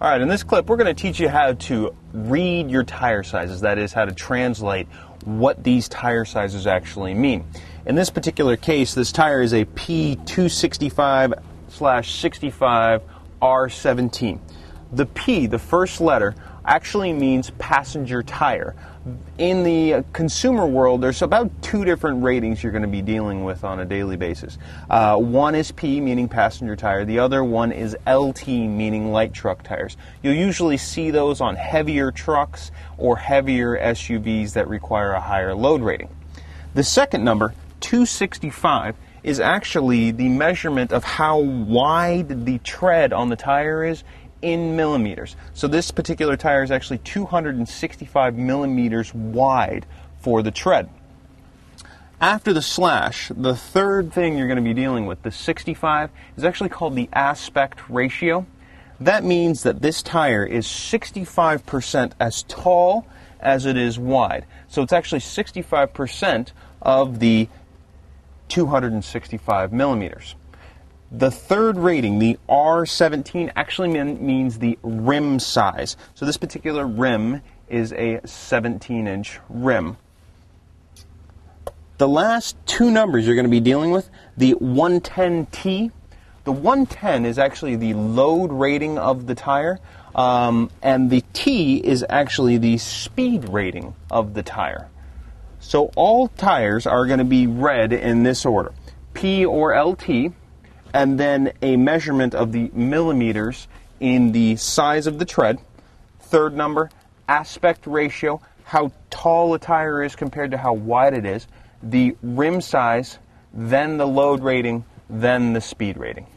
All right, in this clip, we're going to teach you how to read your tire sizes. That is, how to translate what these tire sizes actually mean. In this particular case, this tire is a P265/65 R17. The P, the first letter, actually means passenger tire. In the consumer world, there's about two different ratings you're going to be dealing with on a daily basis. One is P, meaning passenger tire. The other one is LT, meaning light truck tires. You'll usually see those on heavier trucks or heavier SUVs that require a higher load rating. The second number, 265, is actually the measurement of how wide the tread on the tire is in millimeters. So this particular tire is actually 265 millimeters wide for the tread. After the slash, the third thing you're going to be dealing with, the 65, is actually called the aspect ratio. That means that this tire is 65% as tall as it is wide. So it's actually 65% of the 265 millimeters. The third rating, the R17, actually means the rim size. So this particular rim is a 17-inch rim. The last two numbers you're going to be dealing with, the 110T. The 110 is actually the load rating of the tire, and the T is actually the speed rating of the tire. So all tires are going to be read in this order: P or LT, and then a measurement of the millimeters in the size of the tread. Third number, aspect ratio, how tall a tire is compared to how wide it is. The rim size, then the load rating, then the speed rating.